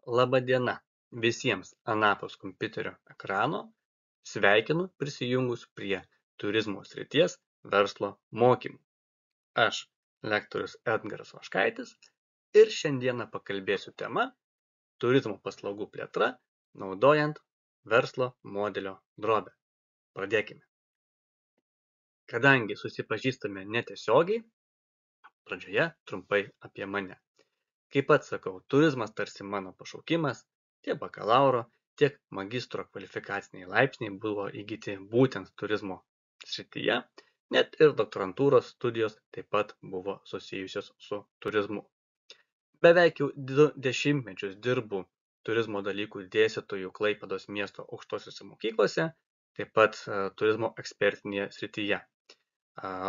Laba diena visiems anapus kompiuterio ekrano. Sveikinu prisijungus prie turizmo srities verslo mokymų. Aš, lektorius Edgaras Vaškaitis, ir šiandieną pakalbėsiu tema turizmo paslaugų plėtra naudojant verslo modelio drobę. Pradėkime. Kadangi susipažįstame netiesiogiai, pradžioje trumpai apie mane. Kaip pats sakau, turizmas tarsi mano pašaukimas, tiek bakalauro, tiek magistro kvalifikaciniai laipsniai buvo įgyti būtent turizmo srityje, net ir doktorantūros studijos taip pat buvo susijusios su turizmu. Beveik jau 2 dešimtmečius dirbu turizmo dalykų dėstytojų Klaipėdos miesto aukštosiose mokyklose, taip pat turizmo ekspertinėje srityje.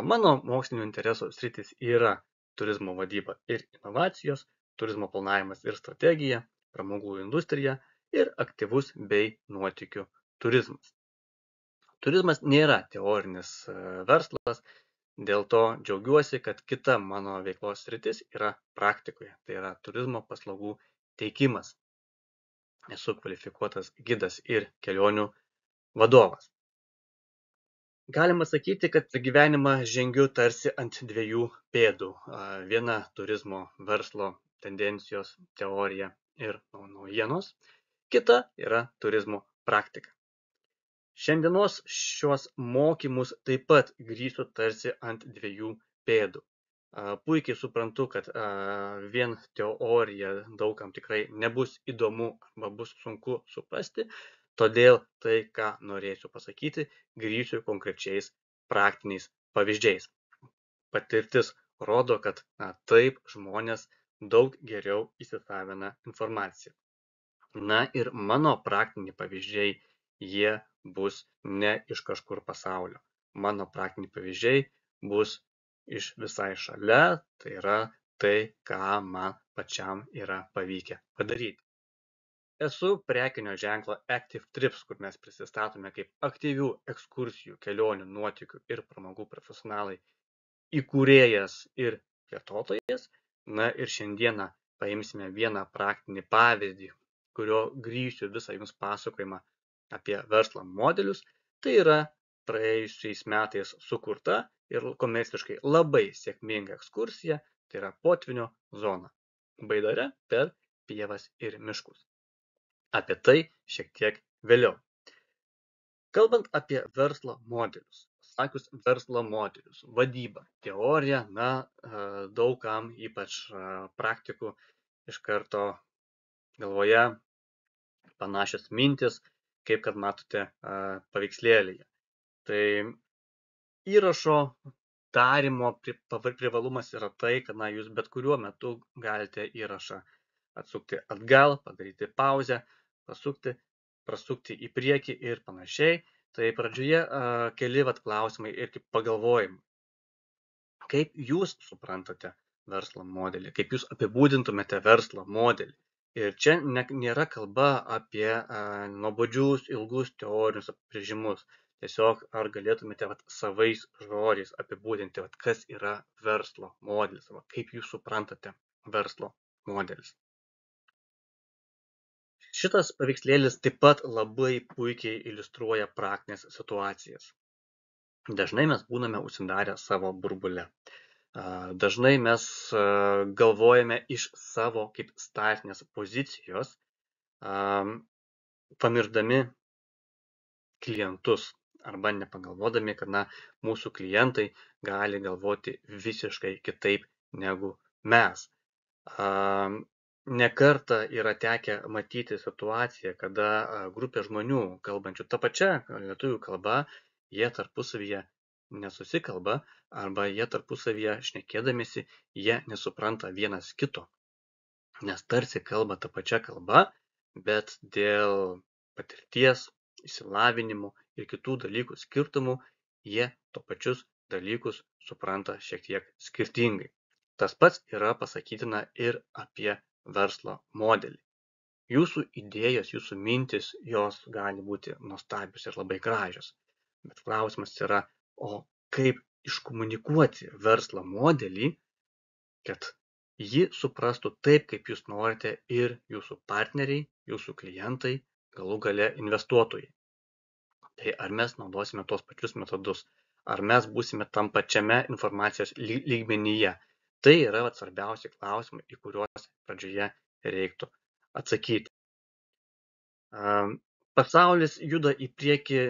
Mano mokslinio interesų sritis yra turizmo vadyba ir inovacijos, turizmo planavimas ir strategija, pramogų industrija ir aktyvus bei nuotykių turizmas. Turizmas nėra teorinis verslas, dėl to džiaugiuosi, kad kita mano veiklos sritis yra praktikoje, tai yra turizmo paslaugų teikimas. Esu kvalifikuotas gidas ir kelionių vadovas. Galima sakyti, kad gyvenimą žengiu tarsi ant 2 pėdų. Viena turizmo verslo tendencijos, teorija ir naujienos, kita yra turizmo praktika. Šiandienos šios mokymus taip pat grįsiu tarsi ant 2 pėdų. Puikiai suprantu, kad vien teorija daugam tikrai nebus įdomu arba bus sunku suprasti, todėl tai, ką norėsiu pasakyti, grįšiu konkrečiais praktiniais pavyzdžiais. Patirtis rodo, kad taip žmonės daug geriau įsisavina informaciją. Na ir mano praktiniai pavyzdžiai, jie bus ne iš kažkur pasaulio. Mano praktiniai pavyzdžiai bus iš visai šalia, tai yra tai, ką man pačiam yra pavykę padaryti. Esu prekinio ženklo Active Trips, kur mes prisistatome kaip aktyvių ekskursijų, kelionių, nuotykių ir pramogų profesionalai, įkūrėjas ir plėtotojas. Na ir šiandieną paimsime vieną praktinį pavyzdį, kurio grįšiu visą jums pasakojimą apie verslo modelius. Tai yra praėjusiais metais sukurta ir komerciškai labai sėkminga ekskursija, tai yra potvynio zona Baidare per pievas ir miškus. Apie tai šiek tiek vėliau. Kalbant apie verslo modelius, sakius verslo modelius, vadybą, teoriją, daugam, ypač praktikų, iš karto galvoje panašios mintis, kaip kad matote paveikslėlyje. Tai įrašo darymo privalumas yra tai, kad jūs bet kuriuo metu galite įrašą atsukti atgal, padaryti pauzę, prasukti į priekį ir panašiai. Tai pradžioje keli klausimai ir kaip pagalvojimai. Kaip jūs suprantate verslo modelį, kaip jūs apibūdintumėte verslo modelį. Ir čia nėra kalba apie nuobodžius, ilgus teorinius apibrėžimus. Tiesiog ar galėtumėte savais žodžiais apibūdinti, kas yra verslo modelis, kaip jūs suprantate verslo modelis. Šitas paveikslėlis taip pat labai puikiai iliustruoja praktinės situacijas. Dažnai mes būname užsidarę savo burbule. Dažnai mes galvojame iš savo kaip startinės pozicijos, pamiršdami klientus arba nepagalvodami, kad mūsų klientai gali galvoti visiškai kitaip negu mes. Ne kartą yra tekę matyti situaciją, kada grupė žmonių, kalbančių tą pačią lietuvių kalbą, jie tarpusavyje nesusikalba arba jie tarpusavyje šnekėdamiesi, jie nesupranta vienas kito. Nes tarsi kalba tą pačią kalbą, bet dėl patirties, išsilavinimo ir kitų dalykų skirtumų, jie to pačius dalykus supranta šiek tiek skirtingai. Tas pats yra pasakytina ir apie verslo modelį. Jūsų idėjos, jūsų mintis, jos gali būti nuostabios ir labai gražios. Bet klausimas yra, o kaip iškomunikuoti verslo modelį, kad jį suprastų taip, kaip jūs norite ir jūsų partneriai, jūsų klientai, galų gale investuotojai. Tai ar mes naudosime tuos pačius metodus, ar mes būsime tam pačiame informacijos lygmenyje. Tai yra svarbiausi klausimai, į kuriuos pradžioje reiktų atsakyti. Pasaulis juda į priekį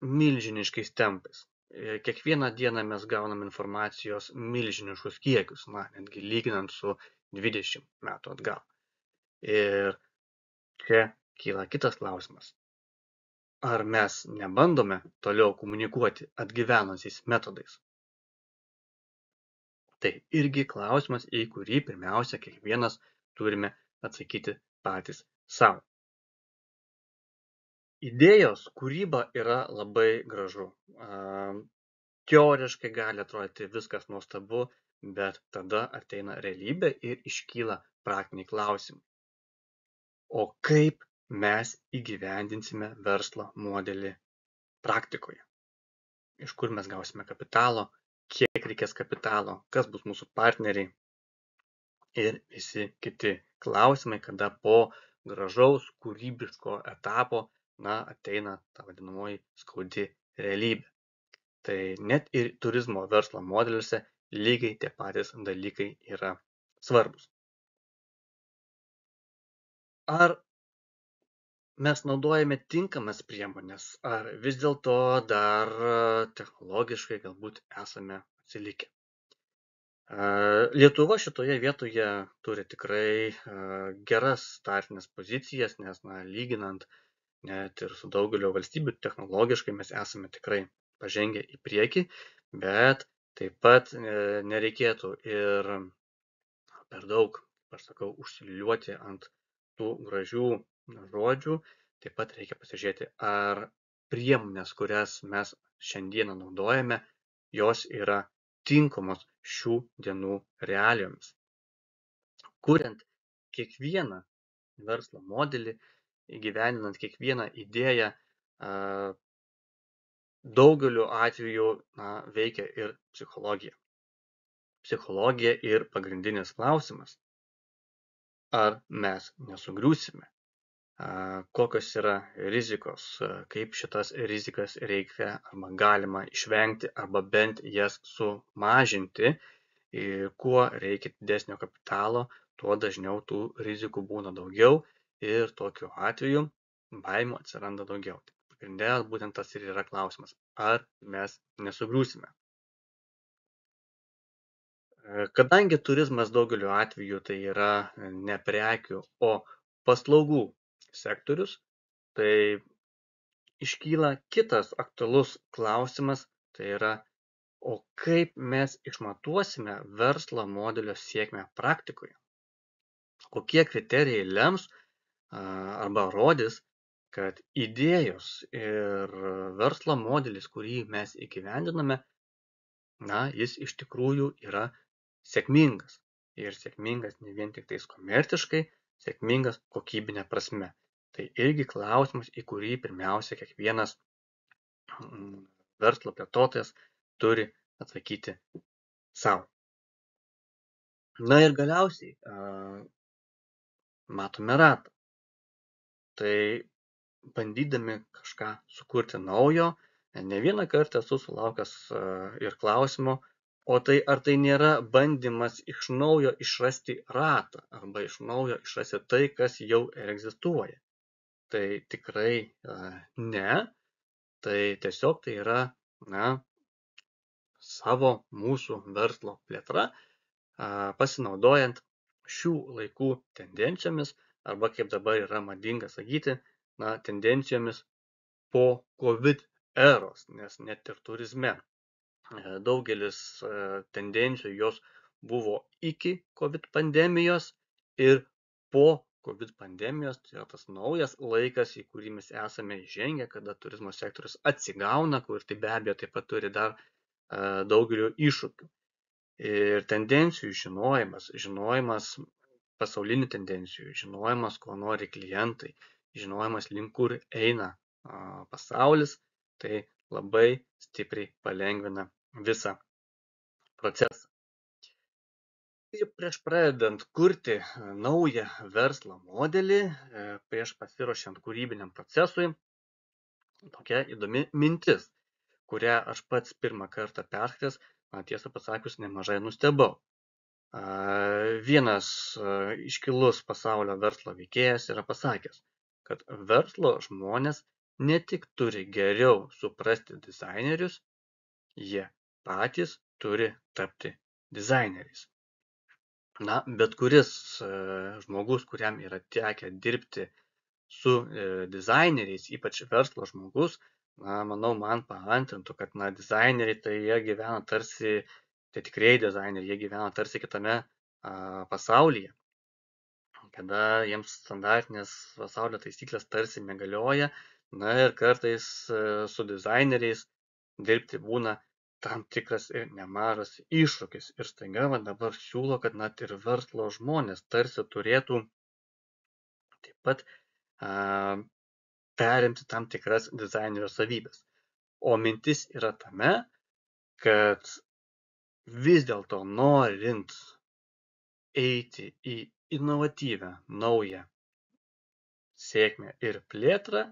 milžiniškais tempais. Kiekvieną dieną mes gaunam informacijos milžiniškus kiekius, netgi lyginant su 20 metų atgal. Ir čia kyla kitas klausimas. Ar mes nebandome toliau komunikuoti atgyvenusiais metodais? Tai irgi klausimas, į kurį pirmiausia kiekvienas turime atsakyti patys savo. Idėjos kūryba yra labai gražu. Teoriškai gali atrodyti viskas nuostabu, bet tada ateina realybė ir iškyla praktiniai klausimai. O kaip mes įgyvendinsime verslo modelį praktikoje? Iš kur mes gausime kapitalo, kiek reikės kapitalo, kas bus mūsų partneriai ir visi kiti klausimai, kada po gražaus kūrybiško etapo ateina ta vadinamoji skaudi realybė. Tai net ir turizmo verslo modeliuose lygiai tie patys dalykai yra svarbus. Ar mes naudojame tinkamas priemonės, ar vis dėlto dar technologiškai galbūt esame atsilikę? Lietuva šitoje vietoje turi tikrai geras startinės pozicijas, nes lyginant net ir su daugelio valstybių technologiškai mes esame tikrai pažengę į priekį, bet taip pat nereikėtų ir per daug, aš sakau, užsiliūliuoti ant tų gražių žodžių. Taip pat reikia pasižiūrėti, ar priemonės, kurias mes šiandieną naudojame, jos yra tinkamos šių dienų realijomis. Kuriant kiekvieną verslo modelį, įgyvendinant kiekvieną idėją, daugeliu atveju veikia ir psichologija. Psichologija ir pagrindinis klausimas, ar mes nesugriūsime, kokios yra rizikos, kaip šitas rizikas reikia arba galima išvengti arba bent jas sumažinti. Ir kuo reikia didesnio kapitalo, tuo dažniau tų rizikų būna daugiau ir tokiu atveju baimių atsiranda daugiau. Pagrinde būtent tas ir yra klausimas, ar mes nesugriūsime. Kadangi turizmas daugeliu atveju tai yra ne prekių, o paslaugų sektorius, tai iškyla kitas aktualus klausimas, tai yra, o kaip mes išmatuosime verslo modelio sėkmę praktikoje? Kokie kriterijai lems arba rodys, kad idėjos ir verslo modelis, kurį mes įgyvendiname, jis iš tikrųjų yra sėkmingas. Ir sėkmingas ne vien tik tais komerciškai, sėkmingas kokybinė prasme. Tai irgi klausimas, į kurį pirmiausia kiekvienas verslo plėtotojas turi atsakyti savo. Ir galiausiai matome ratą. Tai bandydami kažką sukurti naujo, ne vieną kartą esu sulaukęs ir klausimo, o tai ar tai nėra bandymas iš naujo išrasti ratą arba iš naujo išrasti tai, kas jau egzistuoja. Tai tikrai ne, tai tiesiog tai yra savo mūsų verslo plėtra, pasinaudojant šių laikų tendencijomis arba kaip dabar yra madinga sakyti, tendencijomis po COVID eros, nes net ir turizme daugelis tendencijų jos buvo iki COVID pandemijos ir po COVID pandemijos, tai yra tas naujas laikas, į kurį mes esame įžengę, kada turizmo sektorius atsigauna, kur tai be abejo taip pat turi dar daugelių iššūkių. Ir tendencijų žinojimas pasaulinių tendencijų, žinojimas, ko nori klientai, žinojimas, link kur eina pasaulis, tai labai stipriai palengvina visą procesą. Ir prieš pradedant kurti naują verslo modelį, prieš pasiruošiant kūrybiniam procesui, tokia įdomi mintis, kurią aš pats pirmą kartą perskaitęs, tiesą pasakius, nemažai nustebau. Vienas iškilus pasaulio verslo veikėjas yra pasakęs, kad verslo žmonės ne tik turi geriau suprasti dizainerius, jie patys turi tapti dizaineriais. Bet kuris žmogus, kuriam yra tekę dirbti su dizaineriais, ypač verslo žmogus, manau, man paantrintų, kad dizaineriai tai jie gyvena tarsi, tai tikrieji dizaineriai, jie gyvena tarsi kitame pasaulyje, kada jiems standartinės pasaulio taisyklės tarsi negalioja, ir kartais su dizaineriais dirbti būna tam tikras ir nemažas iššūkis. Ir staiga dabar siūlo, kad net ir verslo žmonės tarsi turėtų taip pat perimti tam tikras dizainerio savybės. O mintis yra tame, kad vis dėlto norint eiti į inovatyvią, naują sėkmę ir plėtrą,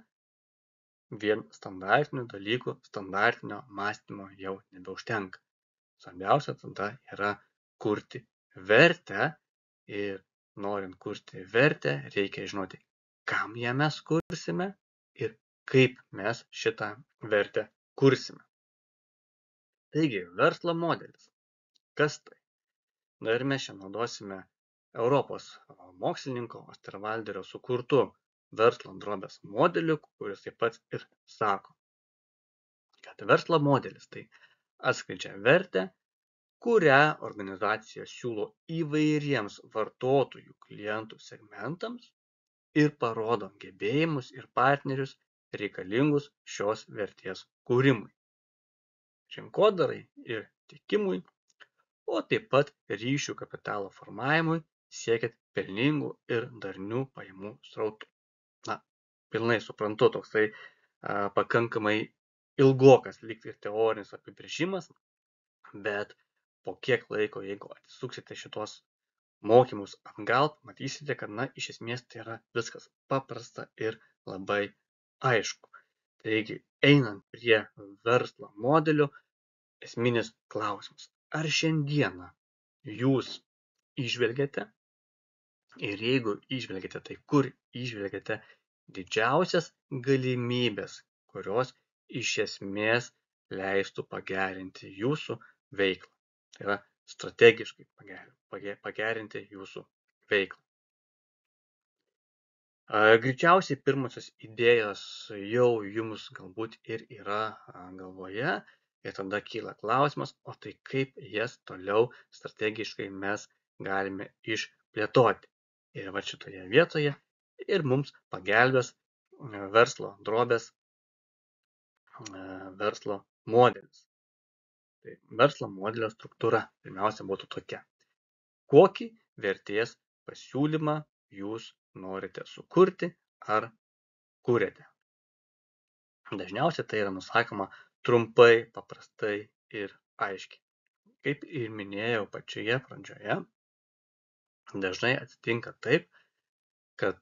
vien standartinių dalykų, standartinio mąstymo jau nebeužtenka. Svarbiausia tada yra kurti vertę ir norint kurti vertę, reikia žinoti, kam ją mes kursime ir kaip mes šitą vertę kursime. Taigi, verslo modelis. Kas tai? Ir mes čia naudosime Europos mokslininko Osterwalderio sukurtų verslo drobės modelių, kuris taip pat ir sako, kad verslo modelis tai atskleidžia vertę, kurią organizacija siūlo įvairiems vartotojų klientų segmentams ir parodo gebėjimus ir partnerius reikalingus šios vertės kūrimui, rinkodarai ir tiekimui, o taip pat ryšių kapitalo formavimui siekiant pelningų ir darnių pajamų srautų. Pilnai suprantu, toksai pakankamai ilgokas lyg ir teorinis apibrėžimas, bet po kiek laiko, jeigu atsisuksite šitos mokymus atgal, matysite, kad iš esmės tai yra viskas paprasta ir labai aišku. Taigi, einant prie verslo modelių, esminis klausimas. Ar šiandieną jūs įžvelgiate ir jeigu įžvelgiate, tai kur įžvelgiate didžiausias galimybės, kurios iš esmės leistų pagerinti jūsų veiklą. Tai yra strategiškai pagerinti jūsų veiklą. Greičiausiai pirmosios idėjos jau jums galbūt ir yra galvoje. Ir tada kyla klausimas, o tai kaip jas toliau strategiškai mes galime išplėtoti. Ir šitoje vietoje ir mums pagelbės verslo drobės verslo modelis. Tai verslo modelio struktūra pirmiausia būtų tokia. Kokį vertės pasiūlymą jūs norite sukurti ar kuriate? Dažniausiai tai yra nusakoma trumpai, paprastai ir aiškiai. Kaip ir minėjau pačioje pradžioje, dažnai atsitinka taip, kad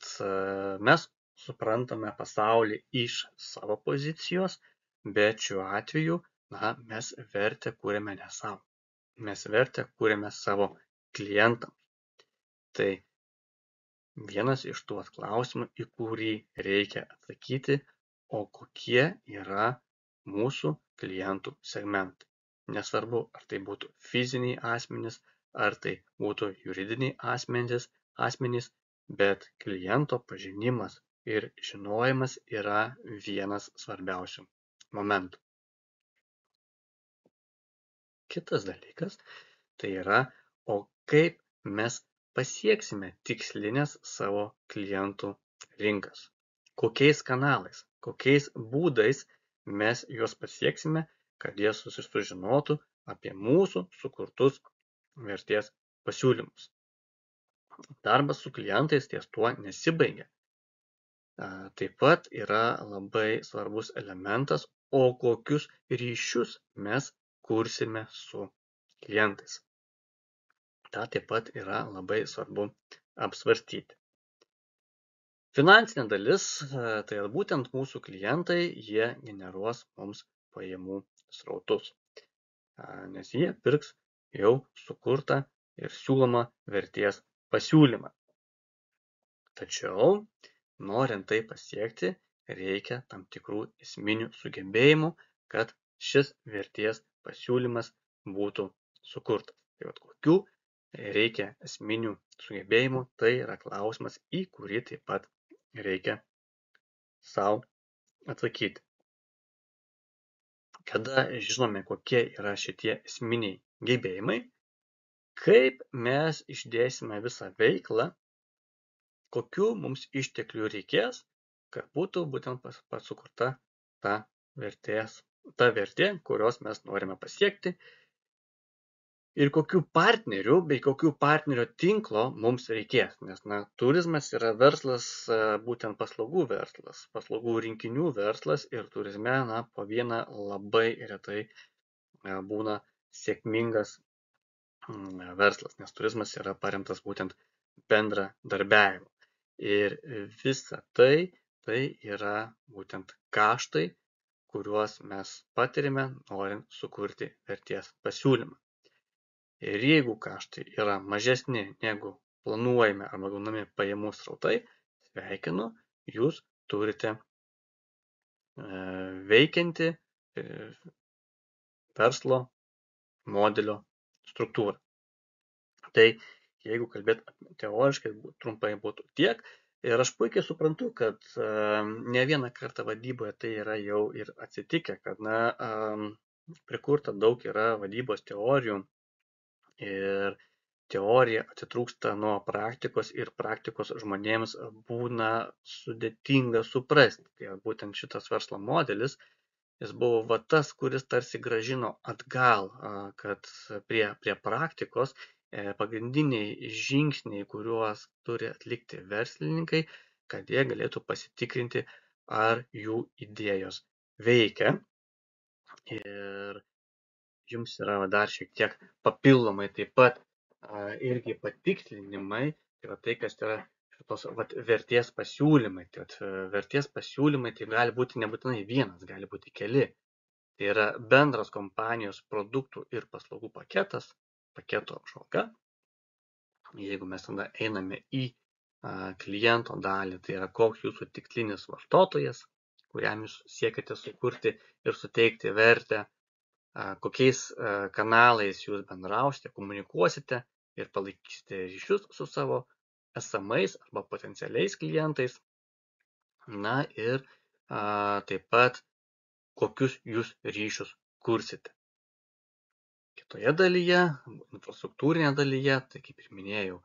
mes suprantame pasaulį iš savo pozicijos, bet šiuo atveju mes vertę kūrėme ne savo. Mes vertę kūrėme savo klientams. Tai vienas iš tuos klausimų, į kurį reikia atsakyti, o kokie yra mūsų klientų segmentai. Nesvarbu, ar tai būtų fiziniai asmenys, ar tai būtų juridiniai asmenys, bet kliento pažinimas ir žinojimas yra vienas svarbiausių momentų. Kitas dalykas tai yra, o kaip mes pasieksime tikslinės savo klientų rinkas. Kokiais kanalais, kokiais būdais mes juos pasieksime, kad jie sužinotų apie mūsų sukurtus vertės pasiūlymus. Darbas su klientais ties tuo nesibaigia. Taip pat yra labai svarbus elementas, o kokius ryšius mes kursime su klientais. tą taip pat yra labai svarbu apsvarstyti. Finansinė dalis, tai būtent mūsų klientai, jie generuos mums pajamų srautus, nes jie pirks jau sukurtą ir siūlomą vertės pasiūlymą. Tačiau, norint tai pasiekti, reikia tam tikrų esminių sugebėjimų, kad šis vertės pasiūlymas būtų sukurtas. Tai kokių reikia esminių sugebėjimų, tai yra klausimas, į kurį taip pat reikia sau atsakyti. Kada žinome, kokie yra šitie esminiai gebėjimai, kaip mes išdėsime visą veiklą, kokių mums išteklių reikės, kad būtų būtent sukurta ta vertė, kurios mes norime pasiekti, ir kokių partnerių bei kokių partnerio tinklo mums reikės. Nes turizmas yra verslas, būtent paslaugų verslas, paslaugų rinkinių verslas, ir turizme po vieną labai retai būna sėkmingas verslas, nes turizmas yra paremtas būtent bendradarbiavimu. Ir visa tai yra būtent kaštai, kuriuos mes patirime, norint sukurti vertės pasiūlymą. Ir jeigu kaštai yra mažesni negu planuojame arba gaunami pajamų srautai, sveikinu, jūs turite veikiantį verslo modelio struktūrą. Tai jeigu kalbėt teoriškai, trumpai būtų tiek. Ir aš puikiai suprantu, kad ne vieną kartą vadyboje tai yra jau ir atsitikę, kad prikurta daug yra vadybos teorijų ir teorija atitrūksta nuo praktikos ir praktikos žmonėms būna sudėtinga suprasti. Tai būtent šitas verslo modelis, jis buvo tas, kuris tarsi grąžino atgal, kad prie praktikos pagrindiniai žingsniai, kuriuos turi atlikti verslininkai, kad jie galėtų pasitikrinti, ar jų idėjos veikia. Ir jums yra dar šiek tiek papildomai taip pat irgi patikslinimai, tai kas yra šitos vertės pasiūlymai. Tai vertės pasiūlymai tai gali būti nebūtinai vienas, gali būti keli. Tai yra bendras kompanijos produktų ir paslaugų paketas, paketo apžvalga. Jeigu mes tada einame į kliento dalį, tai yra koks jūsų tikslinis vartotojas, kuriam jūs siekiate sukurti ir suteikti vertę, kokiais kanalais jūs bendrausite, komunikuosite ir palaikysite ryšius su savo esamais arba potencialiais klientais. Ir taip pat kokius jūs ryšius kursite. Kitoje dalyje, infrastruktūrinėje dalyje, tai kaip ir minėjau,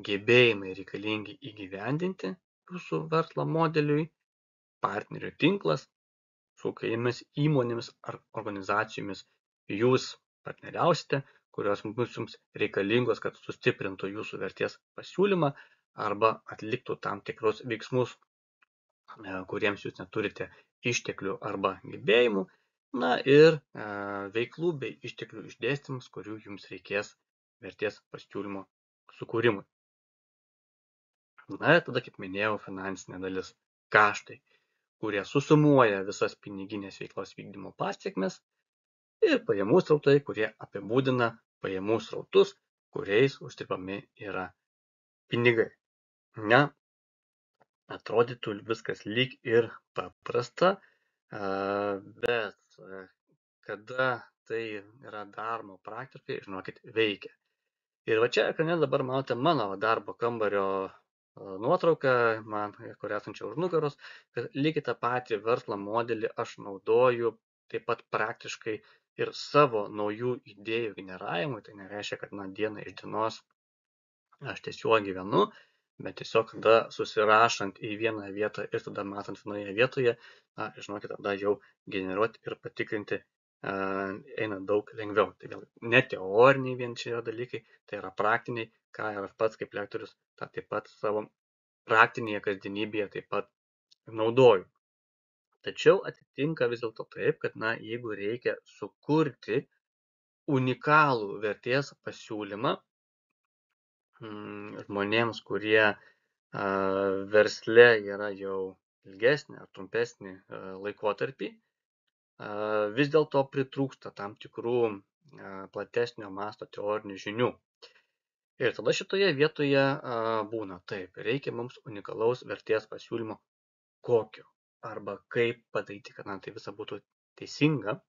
gebėjimai reikalingi įgyvendinti jūsų verslo modeliui, partnerių tinklas, su kokiamis įmonėmis ar organizacijomis jūs partneriausite, kurios bus jums reikalingos, kad sustiprintų jūsų vertės pasiūlymą arba atliktų tam tikrus veiksmus, kuriems jūs neturite išteklių arba gebėjimų, ir veiklų bei išteklių išdėstymus, kurių jums reikės vertės pasiūlymo sukūrimui. Ir tada, kaip minėjau, finansinė dalis – kaštai, kurie susumuoja visas piniginės veiklos vykdymo pasiekmes, ir pajamų srautai, kurie apibūdina pajamų srautus, kuriais uždirbami yra pinigai. Atrodytų viskas lyg ir paprasta, bet kada tai yra daroma praktiškai, žinokit, veikia. Ir čia ekrane dabar matote mano darbo kambario nuotrauką, kur esančia už nugaros, kad lygiai tą patį verslo modelį aš naudoju taip pat praktiškai ir savo naujų idėjų generavimui. Tai nereiškia, kad diena iš dienos aš tiesiog gyvenu, bet tiesiog tada susirašant į vieną vietą ir tada matant vienoje vietoje, žinokit, tada jau generuoti ir patikrinti eina daug lengviau. Tai vėl ne teoriniai vien čia yra dalykai, tai yra praktiniai, ką ir aš pats kaip lektorius tą taip pat savo praktinėje kasdienybėje taip pat naudoju. Tačiau atsitinka vis dėlto taip, kad jeigu reikia sukurti unikalų vertės pasiūlymą, žmonėms, kurie versle yra jau ilgesnį ar trumpesnį laikotarpį, vis dėlto pritrūksta tam tikrų platesnio masto teorinių žinių. Ir tada šitoje vietoje būna taip, reikia mums unikalaus vertės pasiūlymo kokio arba kaip padaryti, kad tai visa būtų teisinga.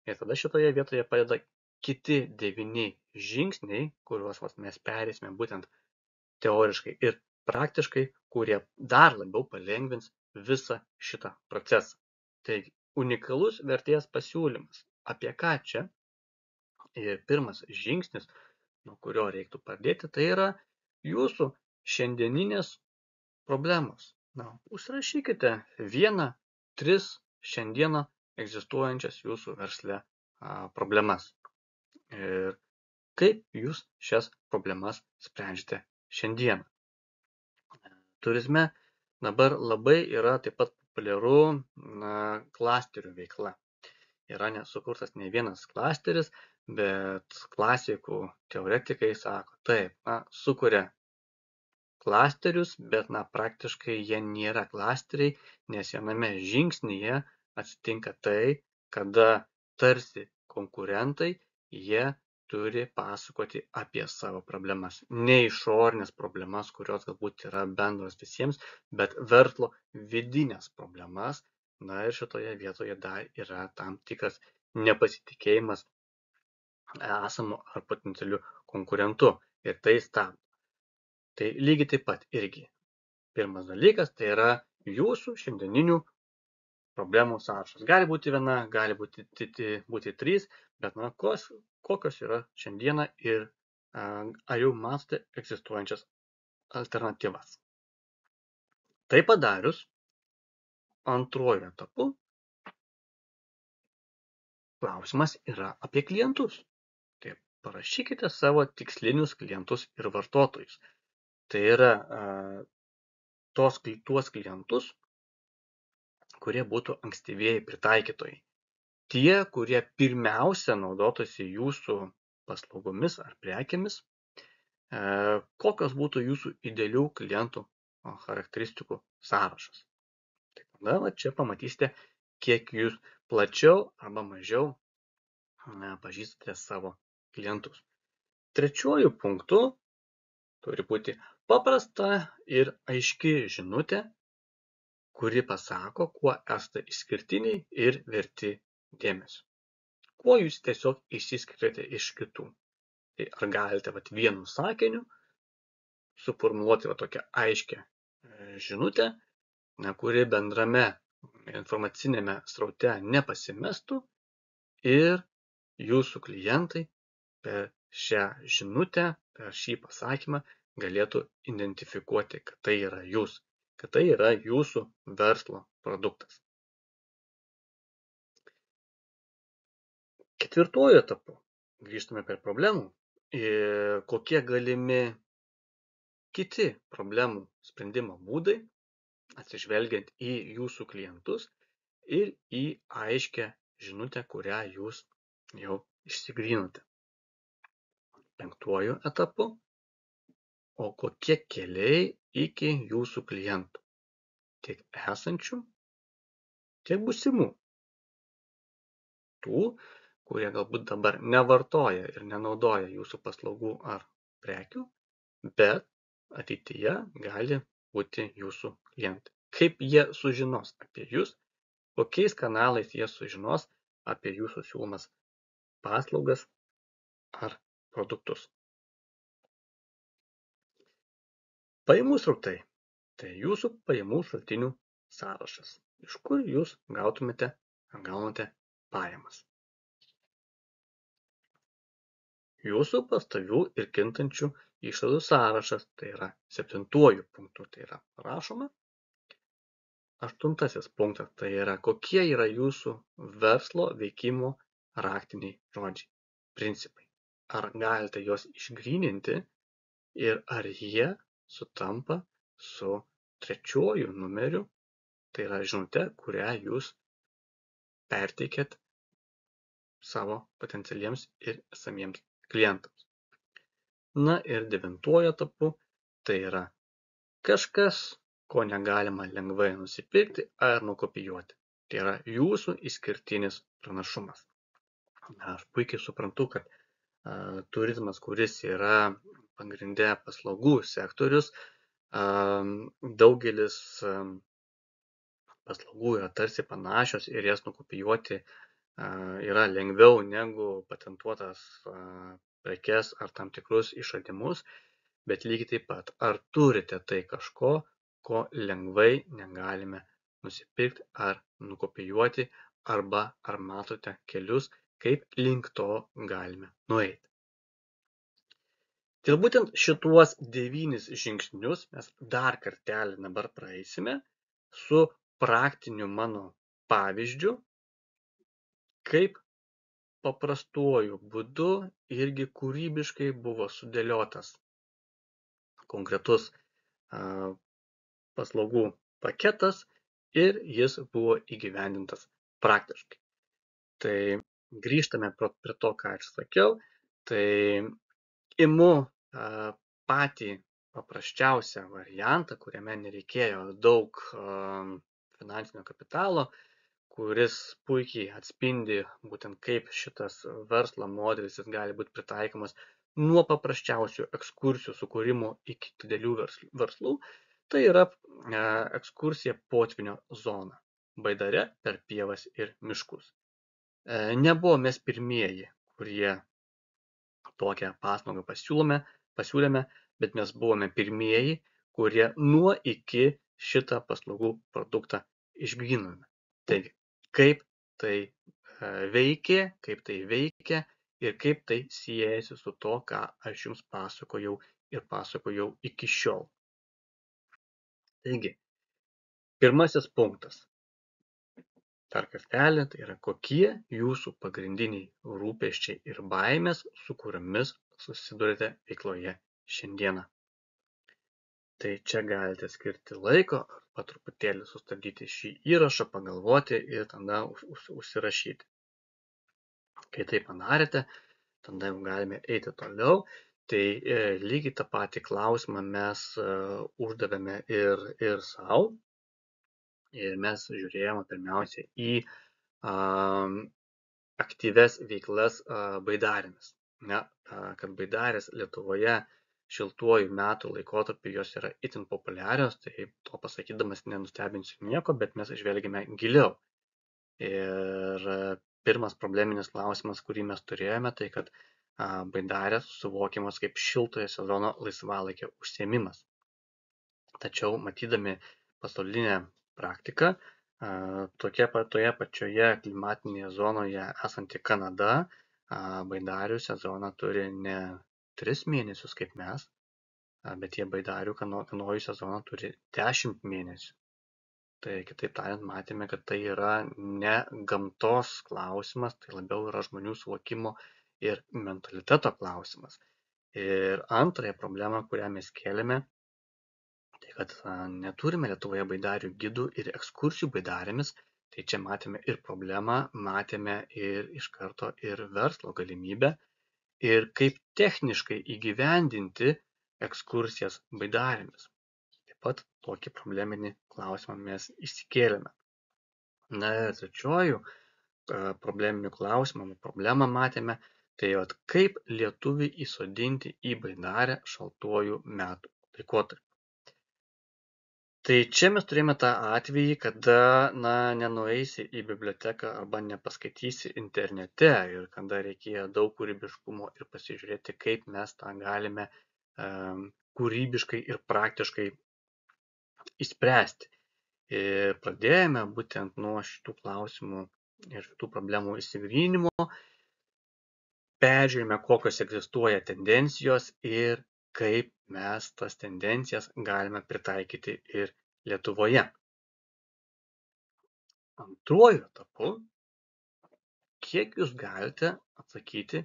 Ir tada šitoje vietoje padeda kiti 9 žingsniai, kuriuos mes perėsime būtent teoriškai ir praktiškai, kurie dar labiau palengvins visą šitą procesą. Taigi, unikalus vertės pasiūlymas. Apie ką čia? Ir pirmas žingsnis, nuo kurio reiktų pradėti, tai yra jūsų šiandieninės problemos. Užsirašykite 1-3 šiandieną egzistuojančias jūsų versle problemas. Ir kaip jūs šias problemas sprendžiate šiandieną. Turizme dabar labai yra taip pat populiaru klasterių veikla. Yra sukurtas ne vienas klasteris, bet klasikų teoretikai sako, taip, sukuria klasterius, bet praktiškai jie nėra klasteriai, nes viename žingsnyje atsitinka tai, kada tarsi konkurentai jie turi pasakoti apie savo problemas. Ne išorinės problemas, kurios galbūt yra bendros visiems, bet verslo vidinės problemas. Ir šitoje vietoje dar yra tam tikras nepasitikėjimas esamu ar potencialiu konkurentu. Ir tai stabdo. Tai lygiai taip pat irgi. Pirmas dalykas tai yra jūsų šiandieninių problemų sąrašas. Gali būti viena, gali būti 3, bet kokios yra šiandieną ir ar jau matote egzistuojančias alternatyvas. Tai padarius, antruoju etapu klausimas yra apie klientus. Tai parašykite savo tikslinius klientus ir vartotojus. Tai yra tuos klientus, kurie būtų ankstyvieji pritaikytojai. Tie, kurie pirmiausia naudotųsi jūsų paslaugomis ar prekėmis, kokios būtų jūsų idealių klientų charakteristikų sąrašas. Tai tada čia pamatysite, kiek jūs plačiau arba mažiau pažįstate savo klientus. Trečiuoju punktu turi būti paprasta ir aiški žinutė, kuri pasako, kuo esate išskirtiniai ir verti dėmesio. Kuo jūs tiesiog išsiskiriate iš kitų. Tai ar galite vienu sakiniu suformuoluoti tokią aiškę žinutę, kuri bendrame informacinėme sraute nepasimestų ir jūsų klientai per šią žinutę, per šį pasakymą galėtų identifikuoti, kad tai yra jūs, kad tai yra jūsų verslo produktas. Ketvirtuoju etapu grįžtame prie problemų ir kokie galimi kiti problemų sprendimo būdai, atsižvelgiant į jūsų klientus ir į aiškę žinutę, kurią jūs jau išsigrinote. Penktuoju etapu, o kokie keliai iki jūsų klientų, tiek esančių, tiek būsimų. Tų, kurie galbūt dabar nevartoja ir nenaudoja jūsų paslaugų ar prekių, bet ateityje gali būti jūsų klientai. Kaip jie sužinos apie jūs, kokiais kanalais jie sužinos apie jūsų siūlomas paslaugas ar produktus. Pajamų srautai tai jūsų pajamų šaltinių sąrašas, iš kur jūs gaunate pajamas. Jūsų pastovių ir kintančių išlaidų sąrašas, tai yra 7. punktu, tai yra rašoma. 8. punktas, tai yra kokie yra jūsų verslo veikimo raktiniai žodžiai, principai. Ar galite juos išgryninti ir ar jie sutampa su 3. numeriu, tai yra žinutė, kurią jūs perteikėt savo potencialiems ir esamiems klientams. Na ir 9 etapu tai yra kažkas, ko negalima lengvai nusipirkti ar nukopijuoti. Tai yra jūsų išskirtinis pranašumas. Aš puikiai suprantu, kad turizmas, kuris yra pagrinde paslaugų sektorius, daugelis paslaugų yra tarsi panašios ir jas nukopijuoti yra lengviau negu patentuotas prekes ar tam tikrus išradimus, bet lygiai taip pat, ar turite tai kažko, ko lengvai negalime nusipirkti ar nukopijuoti, arba ar matote kelius, kaip link to galime nueiti. Ir būtent šituos 9 žingsnius mes dar kartelį dabar praeisime su praktiniu mano pavyzdžiu, kaip paprastuoju būdu irgi kūrybiškai buvo sudėliotas konkretus paslaugų paketas ir jis buvo įgyvendintas praktiškai. Tai grįžtame prie to, ką aš sakiau, tai imu patį paprasčiausią variantą, kuriame nereikėjo daug finansinio kapitalo, kuris puikiai atspindi būtent kaip šitas verslo modelis gali būti pritaikomas nuo paprasčiausių ekskursijų sukūrimo iki didelių verslų. Tai yra ekskursija potvynio zona Baidare per pievas ir miškus. Nebuvo mes pirmieji, kurie tokią paslaugą pasiūlėme, bet mes buvome pirmieji, kurie nuo iki šitą paslaugų produktą išgynome. Taigi, kaip tai veikia ir kaip tai siejasi su to, ką aš jums pasakojau iki šiol. Taigi, pirmasis punktas. Dar kartelį, tai yra kokie jūsų pagrindiniai rūpesčiai ir baimės, su kuriomis susidurite veikloje šiandieną. Tai čia galite skirti laiko arba truputėlį sustabdyti šį įrašą, pagalvoti ir tada užsirašyti. Kai tai padarėte, tada jau galime eiti toliau. Tai lygiai tą patį klausimą mes uždavėme ir savo. Ir mes žiūrėjome pirmiausia į aktyves veiklas baidarėmis. Kad baidarės Lietuvoje šiltuoju metų laikotarpiu jos yra itin populiarios, tai to pasakydamas nenustebinsiu nieko, bet mes žvelgime giliau. Ir pirmas probleminis klausimas, kurį mes turėjome, tai kad baidarės suvokiamos kaip šiltojo sezono laisvalaikio užsiėmimas. Tačiau matydami pasaulinę praktiką, toje pačioje klimatinėje zonoje esanti Kanada baidarių sezoną turi ne 3 mėnesius kaip mes, bet jie baidarių kanojų sezoną turi 10 mėnesių. Tai kitaip tariant, matėme, kad tai yra ne gamtos klausimas, tai labiau yra žmonių suvokimo ir mentaliteto klausimas. Ir antrąją problemą, kurią mes kėlėme, tai kad neturime Lietuvoje baidarių gidų ir ekskursijų baidarėmis, tai čia matėme ir problemą, matėme ir iš karto ir verslo galimybę ir kaip techniškai įgyvendinti ekskursijas baidarėmis. Taip pat tokį probleminį klausimą mes išsikėlėme. Na ir trečiuoju probleminiu problemą matėme, tai kaip lietuvį įsodinti į baidarę šaltuoju metų laikotarpiu. Tai čia mes turėjome tą atvejį, kada nenueisi į biblioteką arba nepaskaitysi internete ir kada reikėjo daug kūrybiškumo ir pasižiūrėti, kaip mes tą galime kūrybiškai ir praktiškai išspręsti. Ir pradėjome būtent nuo šitų klausimų ir šitų problemų išsigryninimo, peržiūrime, kokios egzistuoja tendencijos ir kaip mes tas tendencijas galime pritaikyti ir Lietuvoje. Antruoju etapu, kiek jūs galite atsakyti,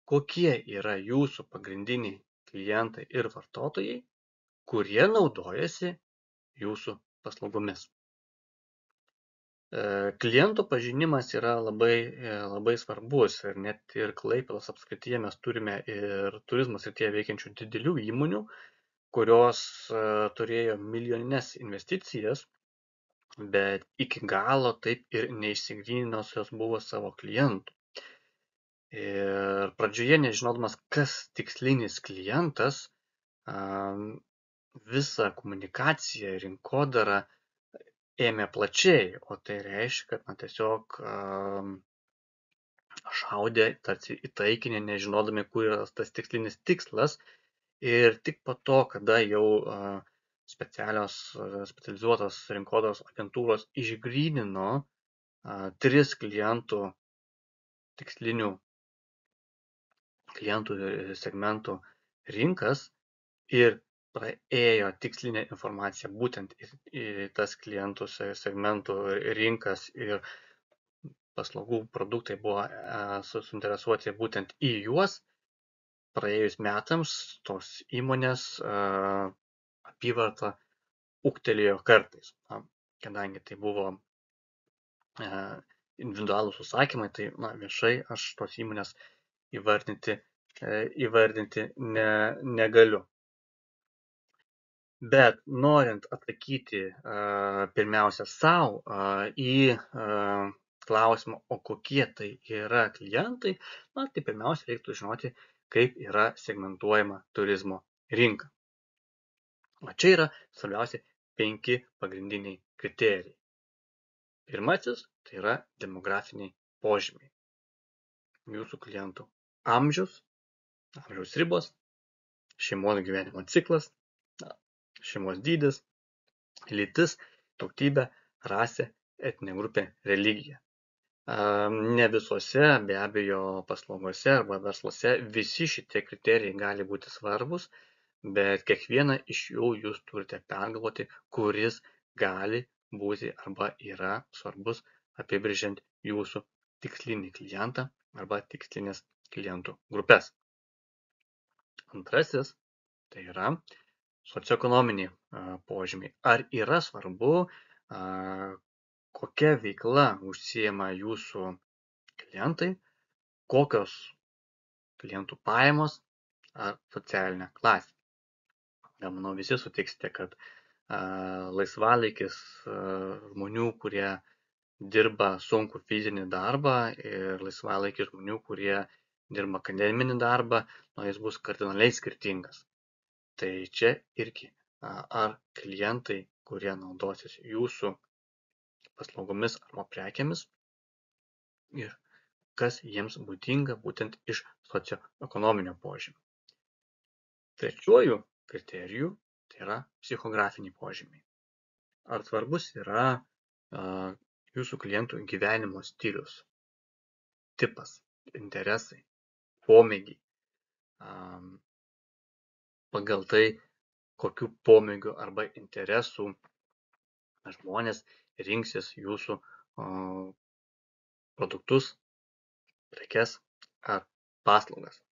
kokie yra jūsų pagrindiniai klientai ir vartotojai, kurie naudojasi jūsų paslaugomis. Klientų pažinimas yra labai svarbus ir net ir Klaipėdos apskrityje mes turime ir turizmo srityje veikiančių didelių įmonių, kurios turėjo milijonines investicijas, bet iki galo taip ir neišsigryninusios buvo savo klientų. Ir pradžioje nežinodamas, kas tikslinis klientas, visą komunikaciją, rinkodarą ėmė plačiai, o tai reiškia, kad tiesiog šaudė tarsi į taikinį, nežinodami, kur yra tas tikslinis tikslas. Ir tik po to, kada jau specializuotos rinkodaros agentūros išgrynino 3 tikslinių klientų segmentų rinkas ir praėjo tikslinė informacija būtent į tas klientų segmentų rinkas ir paslaugų produktai buvo suinteresuoti būtent į juos, praėjus metams tos įmonės apyvarta ūgtelėjo kartais. Kadangi tai buvo individualūs užsakymai, tai viešai aš tos įmonės įvardinti negaliu. Bet norint atsakyti pirmiausia savo į klausimą, o kokie tai yra klientai, tai pirmiausia reiktų žinoti, kaip yra segmentuojama turizmo rinka. O čia yra svarbiausia 5 pagrindiniai kriterijai. Pirmasis tai yra demografiniai požymiai. Jūsų klientų amžiaus ribos, šeimos gyvenimo ciklas, šeimos dydis, lytis, tautybė, rasė, etninė grupė, religija. Ne visose, be abejo, paslaugose arba versluose visi šitie kriterijai gali būti svarbus, bet kiekvieną iš jų jūs turite pergalvoti, kuris gali būti arba yra svarbus apibrėžiant jūsų tikslinį klientą arba tikslinės klientų grupės. Antrasis tai yra socioekonominiai požymiai. Ar yra svarbu, kokia veikla užsiima jūsų klientai, kokios klientų pajamos ar socialinė klasė. Manau, visi sutiksite, kad laisvalaikis žmonių, kurie dirba sunkų fizinį darbą ir laisvalaikis žmonių, kurie dirba akademinį darbą, jis bus kardinaliai skirtingas. Tai čia irgi, ar klientai, kurie naudosis jūsų paslaugomis arba prekiamis ir kas jiems būdinga būtent iš socioekonominio požymio. Trečiuoju kriteriju tai yra psichografiniai požymiai. Ar svarbus yra jūsų klientų gyvenimo stilius, tipas, interesai, pomėgiai, pagal tai, kokių pomėgių arba interesų žmonės rinksis jūsų produktus, prekes ar paslaugas.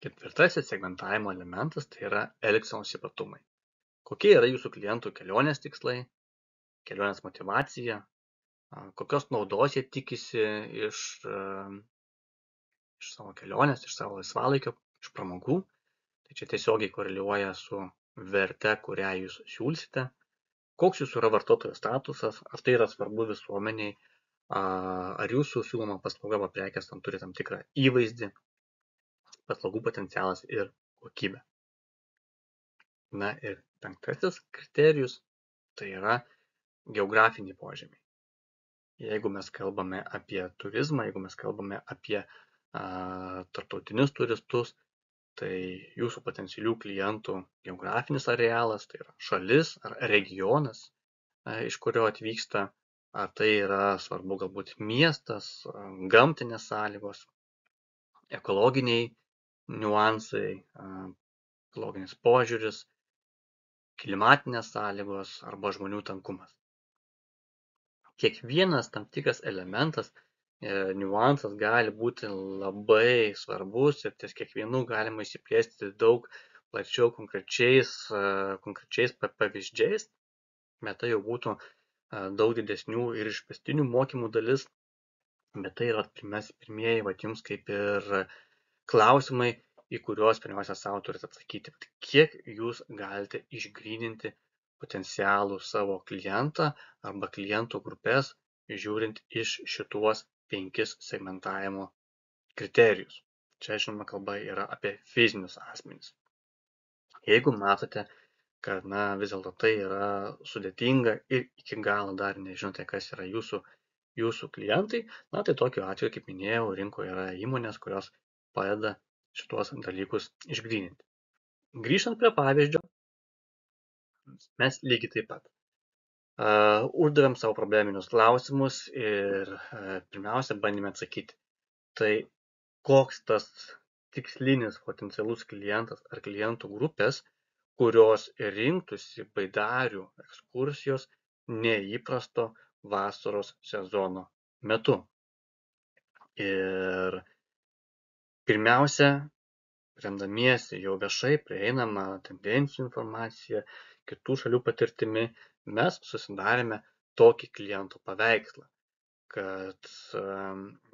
Ketvirtasis segmentavimo elementas tai yra elgsenos ypatumai. Kokie yra jūsų klientų kelionės tikslai, kelionės motyvacija, kokios naudos jie tikisi iš savo kelionės, iš savo laisvalaikio, iš pramogų. Tai čia tiesiogiai koreliuoja su verte, kurią jūs siūlysite. Koks jūsų yra vartotojo statusas, ar tai yra svarbu visuomeniai, ar jūsų siūloma paslauga arba prekės turi tam tikrą įvaizdį, paslaugų potencialas ir kokybė. Na ir penktasis kriterijus tai yra geografiniai požymiai. Jeigu mes kalbame apie turizmą, jeigu mes kalbame apie tarptautinius turistus, tai jūsų potencialių klientų geografinis arealas, tai yra šalis ar regionas, iš kurio atvyksta, ar tai yra svarbu galbūt miestas, gamtinės sąlygos, ekologiniai niuansai, ekologinis požiūris, klimatinės sąlygos arba žmonių tankumas. Kiekvienas tam tikras elementas, niuansas gali būti labai svarbus ir ties kiekvienu galima išsiplėsti daug plačiau konkrečiais pavyzdžiais, bet tai jau būtų daug didesnių ir išplėstinių mokymų dalis, bet tai yra pirmieji jums kaip ir klausimai, į kuriuos pirmiausia savo turite atsakyti. Kiek jūs galite išgryninti potencialų savo klientą arba klientų grupės, žiūrint iš šituos 5 segmentavimo kriterijus. Čia, žinoma, kalba yra apie fizinius asmenis. Jeigu matote, kad vis dėlto tai yra sudėtinga ir iki galo dar nežinote, kas yra jūsų klientai, tai tokiu atveju, kaip minėjau, rinkoje yra įmonės, kurios padeda šitos dalykus išgryninti. Grįžtant prie pavyzdžio, mes lygiai taip pat uždavėm savo probleminius klausimus ir pirmiausia bandėme atsakyti. Tai koks tas tikslinis potencialus klientas ar klientų grupės, kurios rinktųsi baidarių ekskursijos neįprasto vasaros sezono metu. Ir pirmiausia, remdamiesi jau viešai prieinamą tendencijų informaciją, kitų šalių patirtimi, mes susidarėme tokį klientų paveikslą, kad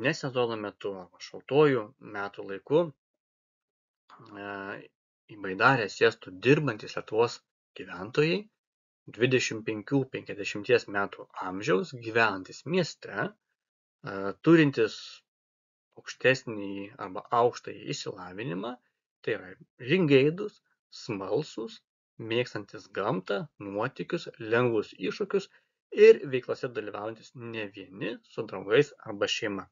ne sezono metu arba šaltuoju metų laiku į baidarę sėstų dirbantis Lietuvos gyventojai, 25-50 metų amžiaus, gyvenantis mieste, turintis aukštesnį arba aukštąjį išsilavinimą, tai yra žingeidūs, smalsūs, mėgstantis gamtą, nuotykius, lengvus iššūkius ir veiklose dalyvaujantis ne vieni su draugais arba šeima.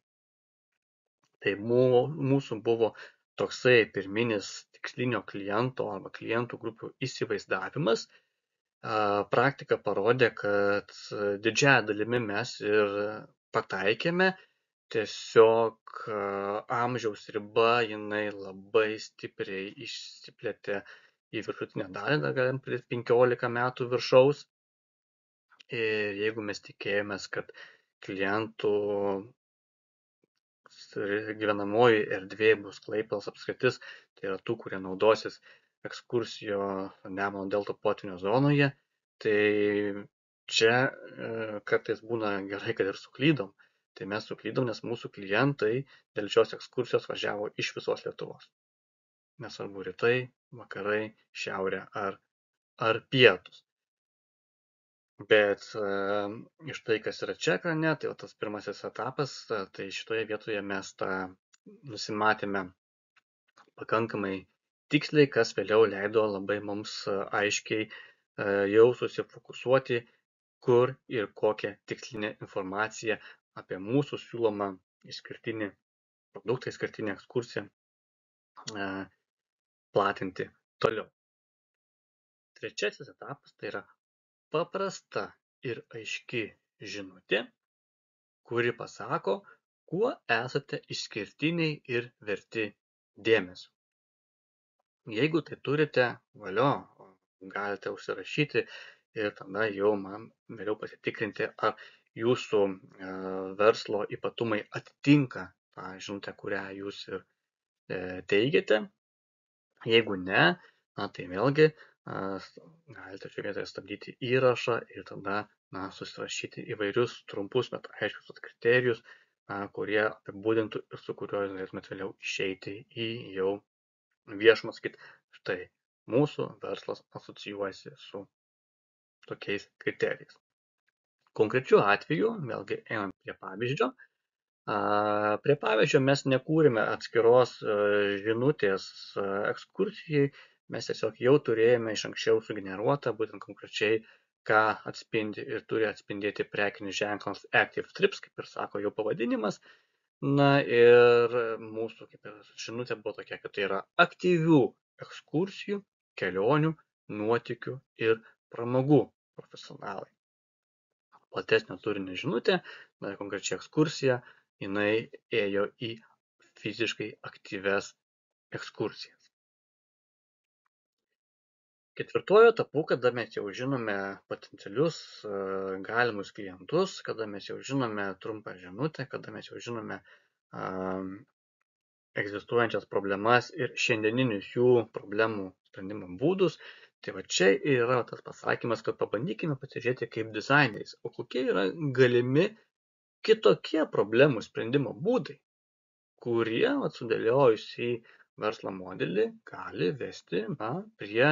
Tai mūsų buvo toksai pirminis tikslinio kliento arba klientų grupių įsivaizdavimas. Praktika parodė, kad didžiąją dalimi mes ir pataikėme. Tiesiog amžiaus riba jinai labai stipriai išsiplėtė į viršutinę dalį, dar galim pridėti 15 metų viršaus. Ir jeigu mes tikėjomės, kad klientų gyvenamoji erdvė bus Klaipėdos apskritis, tai yra tų, kurie naudosis ekskursijo Nemuno delta potvynio zonoje, tai čia kartais būna gerai, kad ir suklydom. Tai mes suklydom, nes mūsų klientai dėl šios ekskursijos važiavo iš visos Lietuvos. Nesvarbu rytai, vakarai, šiaurė ar pietus. Bet iš tai, kas yra čia ekrane, tai tas pirmasis etapas, tai šitoje vietoje mes tą nusimatėme pakankamai tiksliai, kas vėliau leido labai mums aiškiai jau susifokusuoti, kur ir kokią tikslinę informaciją apie mūsų siūlomą išskirtinį produktą, išskirtinę ekskursiją platinti toliau. Trečiasis etapas tai yra paprasta ir aiški žinutė, kuri pasako, kuo esate išskirtiniai ir verti dėmesio. Jeigu tai turite, valio, galite užsirašyti ir tada jau man vėliau pasitikrinti, ar jūsų verslo ypatumai atitinka tą žinutę, kurią jūs ir teigiate. Jeigu ne, tai vėlgi galite šioje vietoje stabdyti įrašą ir tada susirašyti įvairius trumpus, bet aiškius kriterijus, kurie apibūdintų ir su kuriuo galėtumėt vėliau išeiti į jau viešumą, sakyti, štai mūsų verslas asocijuojasi su tokiais kriterijais. Konkrečiu atveju, vėlgi einant prie pavyzdžio, prie pavyzdžio mes nekūrėme atskiros žinutės ekskursijai, mes tiesiog jau turėjome iš anksčiau sugeneruotą, būtent konkrečiai, ką atspindi ir turi atspindėti prekinis ženklas Active Trips, kaip ir sako jau pavadinimas. Ir mūsų kaip ir žinutė buvo tokia, kad tai yra aktyvių ekskursijų, kelionių, nuotykių ir pramogų profesionalai. Platesnio turinio žinutė, konkrečiai ekskursija, jinai ėjo į fiziškai aktyves ekskursijas. Ketvirtuoju etapu, kada mes jau žinome potencialius galimus klientus, kada mes jau žinome trumpą žinutę, kada mes jau žinome egzistuojančias problemas ir šiandieninius jų problemų sprendimo būdus, Tai va čia ir yra tas pasakymas, kad pabandykime pasižiūrėti kaip dizaineris, o kokie yra galimi kitokie problemų sprendimo būdai, kurie sudėliojus į verslo modelį gali vesti prie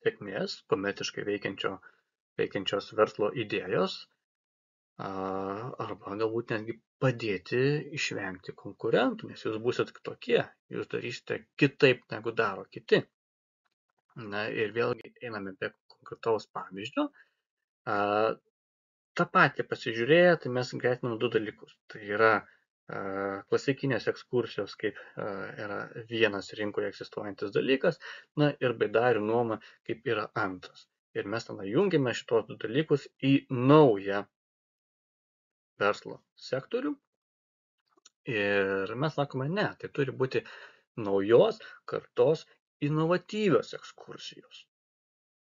sėkmės, komerciškai veikiančios verslo idėjos, arba galbūt netgi padėti išvengti konkurentų, nes jūs būsit kitokie, jūs darysite kitaip negu daro kiti. Na ir vėlgi einame prie konkretaus pavyzdžio. Ta patį pasižiūrėję, tai mes gretinam du dalykus. Tai yra klasikinės ekskursijos, kaip yra vienas rinkoje egzistuojantis dalykas, na ir baidarių nuoma, kaip yra antras. Ir mes tada jungiame šitos du dalykus į naują verslo sektorių. Ir mes sakome, ne, tai turi būti naujos kartos inovatyvios ekskursijos,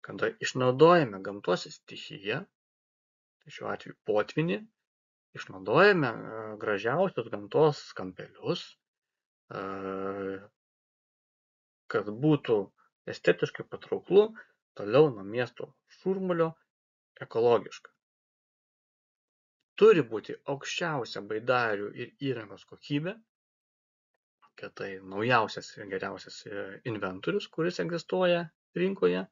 kada išnaudojame gamtos stichiją, tai šiuo atveju potvynį, išnaudojame gražiausius gamtos kampelius, kad būtų estetiškai patrauklu, toliau nuo miesto šurmulio, ekologiška. Turi būti aukščiausia baidarių ir įrangos kokybė, kad tai naujausias ir geriausias inventorius, kuris egzistuoja rinkoje.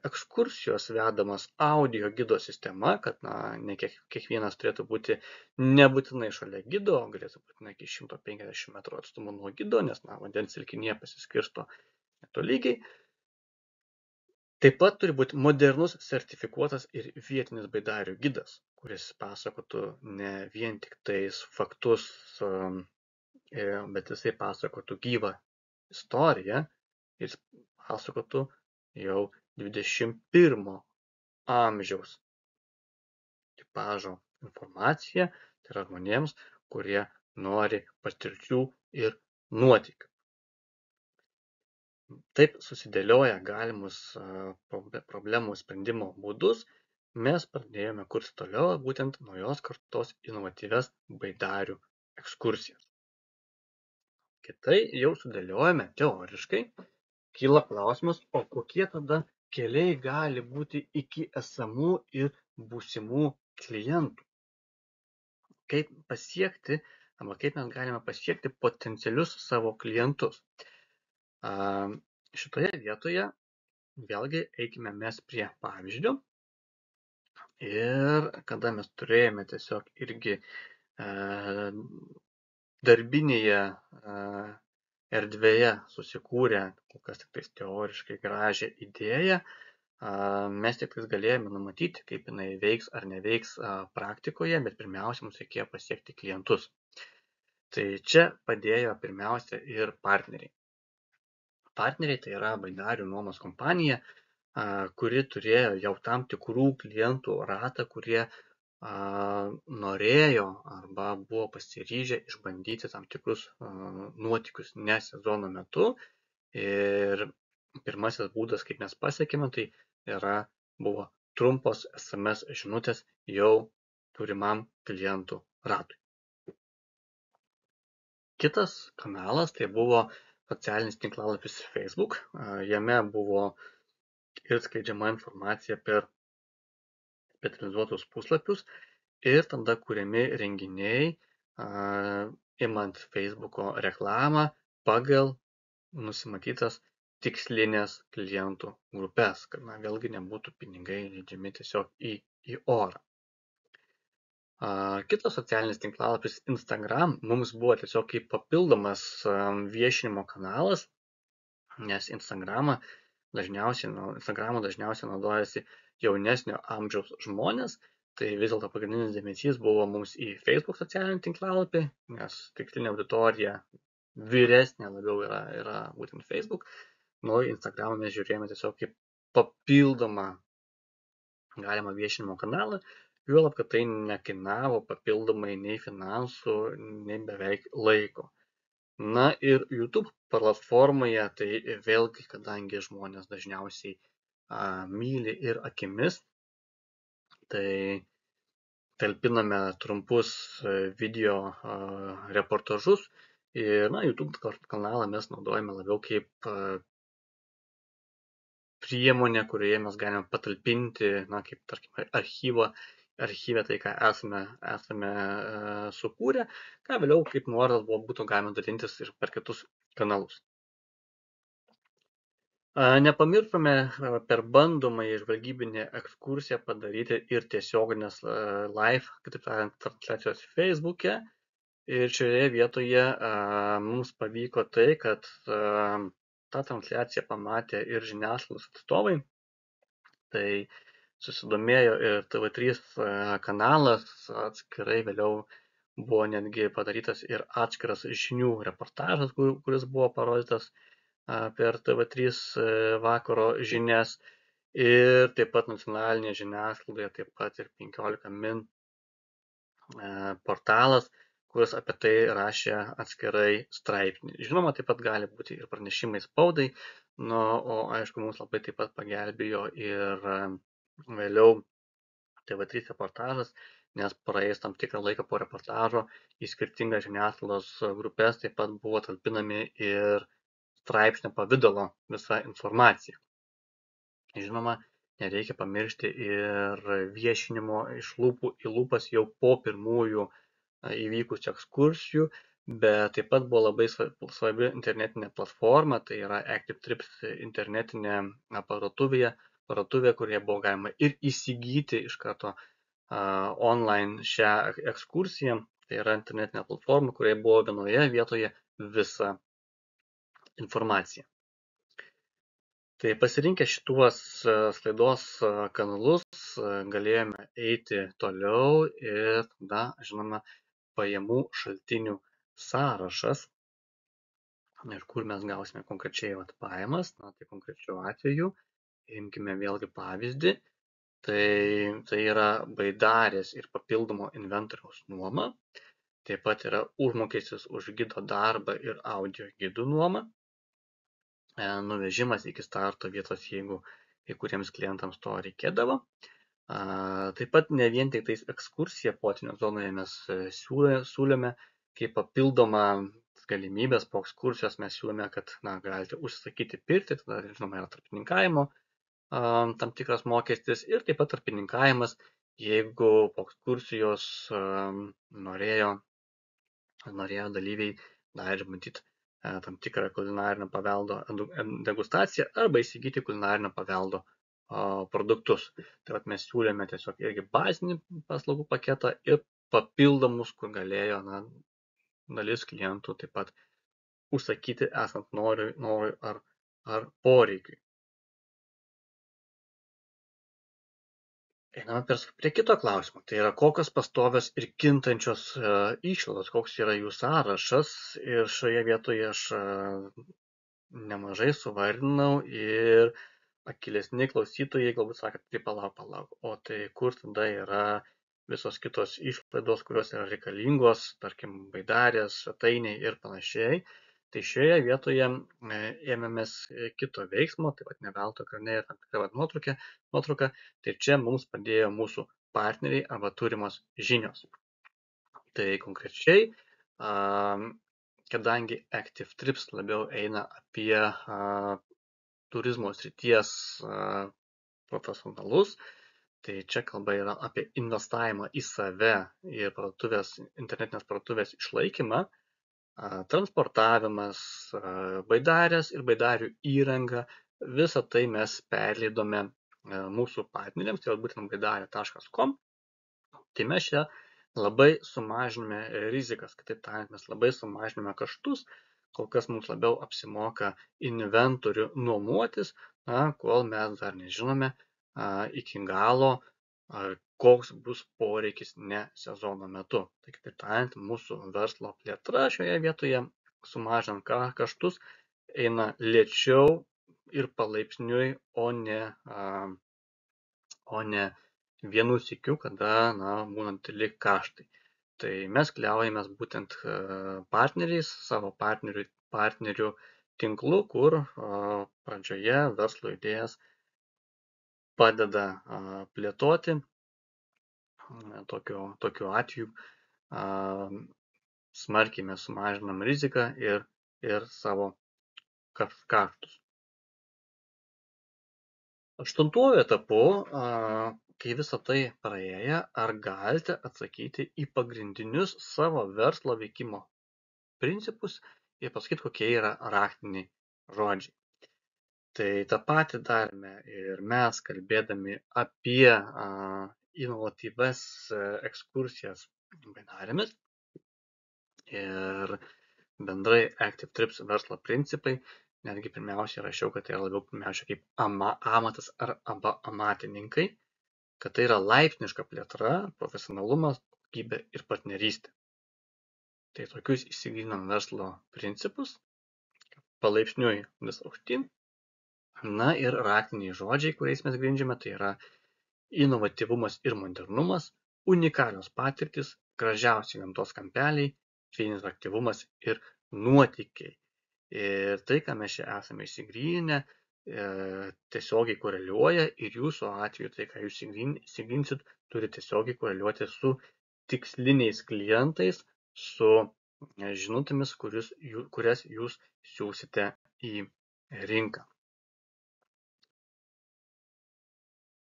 Ekskursijos vedamas audio gido sistema, kad ne kiekvienas turėtų būti nebūtinai šalia gido, galėtų būti iki 150 metrų atstumo nuo gido, nes vandens telkinyje pasiskirsto netolygiai. Taip pat turi būti modernus, sertifikuotas ir vietinis baidarių gidas, kuris pasakotų ne vien tik tais faktus, bet jisai pasakotų gyvą istoriją ir pasakotų jau 21 amžiaus tipažo informaciją, tai yra žmonėms, kurie nori patirčių ir nuotykių. Taip susidėlioję galimus problemų sprendimo būdus, mes pradėjome kurti toliau būtent naujos kartos inovatyvias baidarių ekskursijas. Kitai jau sudėliojame teoriškai, kyla klausimas, o kokie tada keliai gali būti iki esamų ir būsimų klientų. Kaip pasiekti, arba kaip mes galime pasiekti potencialius savo klientus. Šitoje vietoje vėlgi eikime mes prie pavyzdžio ir kada mes turėjome tiesiog irgi darbinėje erdvėje susikūrę, kol kas tik tais teoriškai gražią idėją, mes tik galėjome numatyti, kaip jinai veiks ar neveiks praktikoje, bet pirmiausia, mums reikėjo pasiekti klientus. Tai čia padėjo pirmiausia ir partneriai. Partneriai tai yra baidarių nuomos kompanija, kuri turėjo jau tam tikrų klientų ratą, kurie norėjo arba buvo pasiryžę išbandyti tam tikrus nuotykius ne sezono metu. Ir pirmasis būdas, kaip mes pasiekėme, tai buvo trumpos SMS žinutės jau turimam klientų ratui. Kitas kanalas tai buvo socialinis tinklalapis Facebook. Jame buvo ir skleidžiama informacija per specializuotus puslapius ir tada kuriami renginiai, imant Facebooko reklamą pagal nusimatytas tikslinės klientų grupės, kad vėlgi nebūtų pinigai leidžiami tiesiog į orą. Kitas socialinis tinklalapis Instagram mums buvo tiesiog kaip papildomas viešinimo kanalas, nes Instagramą dažniausiai naudojasi jaunesnio amžiaus žmonės, tai vis dėlto pagrindinis dėmesys buvo mums į Facebook socialinį tinklalapį, nes tikslinė auditorija vyresnė labiau yra būtent Facebook. Nu, Instagramą mes žiūrėjome tiesiog kaip papildomą galimą viešinimo kanalą, juolab, kad tai nekainavo papildomai nei finansų, nei beveik laiko. Na ir YouTube platformoje, tai vėlgi, kadangi žmonės dažniausiai myli ir akimis, tai talpiname trumpus video reportažus ir YouTube kanalą mes naudojame labiau kaip priemonė, kurioje mes galime patalpinti, kaip tarkim archyve tai, ką esame sukūrę, ką vėliau kaip nuorodas būtų galima dalintis ir per kitus kanalus. Nepamiršome per bandomąją žvalgybinę ekskursiją padaryti ir tiesioginės live, kitaip tariant, transliacijos Facebook'e. Ir šioje vietoje mums pavyko tai, kad tą transliaciją pamatė ir žiniasklaidos atstovai. Tai susidomėjo ir TV3 kanalas, atskirai vėliau buvo netgi padarytas ir atskiras žinių reportažas, kuris buvo parodytas per TV3 vakaro žinias ir taip pat nacionalinėje žiniasklaidoje, taip pat ir 15 min portalas, kuris apie tai rašė atskirai straipsnį. Žinoma, taip pat gali būti ir pranešimai spaudai, o aišku, mums labai taip pat pagelbėjo ir vėliau TV3 reportažas, nes praėjus tam tikrą laiką po reportažo į skirtingas žiniasklaidos grupės taip pat buvo talpinami ir straipsnio pavidalo visa informacija. Žinoma, nereikia pamiršti ir viešinimo iš lūpų į lūpas jau po pirmųjų įvykusių ekskursijų, bet taip pat buvo labai svarbi internetinė platforma, tai yra Active Trips internetinė parduotuvė, kurioje buvo galima ir įsigyti iš karto online šią ekskursiją. Tai yra internetinė platforma, kurioje buvo vienoje vietoje visa informacija. Tai pasirinkę šituos sklaidos kanalus galėjome eiti toliau ir tada, žinoma, pajamų šaltinių sąrašas, ir kur mes gausime konkrečiai pajamas, tai konkrečiu atveju, imkime vėlgi pavyzdį, tai yra baidarės ir papildomo inventoriaus nuoma, taip pat yra užmokestis už gido darbą ir audio gidų nuomą, nuvežimas iki starto vietos, jeigu kai kuriems klientams to reikėdavo. Taip pat ne vien tik tais ekskursiją potvynio zonoje mes siūlėme, kaip papildomą galimybės po ekskursijos mes siūlome, kad galite užsakyti pirtį, tada žinoma yra tarpininkavimo tam tikras mokestis ir taip pat tarpininkavimas, jeigu po ekskursijos norėjo dalyviai dar matyti tam tikrą kulinarinio paveldo degustaciją arba įsigyti kulinarinio paveldo produktus. Tai mes siūlėme tiesiog irgi bazinį paslaugų paketą ir papildomus, kur galėjo dalis klientų taip pat užsakyti esant norui ar poreikiui. Einame prie kito klausimo, tai yra kokios pastovios ir kintančios išlaidos, koks yra jų sąrašas, ir šioje vietoje aš nemažai suvardinau ir akylesni klausytojai galbūt sakė, tai palauk, o tai kur tada yra visos kitos išlaidos, kurios yra reikalingos, tarkim baidarės, svetainiai ir panašiai. Tai šioje vietoje ėmėmės kito veiksmo, taip pat ne veltui ekrane yra tam tikra nuotrauka, tai čia mums padėjo mūsų partneriai arba turimos žinios. Tai konkrečiai, kadangi Active Trips labiau eina apie turizmo srities profesionalus, tai čia kalba yra apie investavimą į save ir internetinės parduotuvės išlaikymą, transportavimas, baidarės ir baidarių įranga, visą tai mes perleidome mūsų partneriams, tai būtent baidarė.com. Tai mes čia labai sumažiname rizikas, kitaip tariant, mes labai sumažiname kaštus, kol kas mums labiau apsimoka inventorių nuomotis, kol mes dar nežinome iki galo, koks bus poreikis ne sezono metu. Tai kitaip tariant, mūsų verslo plėtra šioje vietoje sumažinant kaštus eina lėčiau ir palaipsniui, o ne vienu sykiu, kada būnant dideli kaštai. Tai mes kliaujamės būtent partneriais, savo partnerių tinklu, kur pradžioje verslo idėjas padeda plėtoti. Tokiu atveju smarkiai mes sumažinam riziką ir savo kaštus. Aštuntuoju etapu, kai visą tai praėję, ar galite atsakyti į pagrindinius savo verslo veikimo principus ir pasakyti, kokie yra raktiniai žodžiai. Tai tą patį darėme ir mes, kalbėdami apie inovatyvias ekskursijas baidarėmis ir bendrai Active Trips verslo principai. Netgi pirmiausia rašiau, kad tai yra labiau pirmiausia kaip amatas arba amatininkai, kad tai yra laipsniška plėtra, profesionalumas, kokybė ir partnerystė. Tai tokius įsigilinam verslo principus, palaipsniui vis aukštyn. Na ir raktiniai žodžiai, kuriais mes grindžiame, tai yra inovatyvumas ir modernumas, unikalios patirtis, gražiausi gamtos kampeliai, fizinis aktyvumas ir nuotykiai. Ir tai, ką mes čia esame įsigryninę, tiesiogiai koreliuoja ir jūsų atveju tai, ką jūs įsigrinsit, turi tiesiogiai koreliuoti su tiksliniais klientais, su žinutėmis, kurias jūs siūsite į rinką.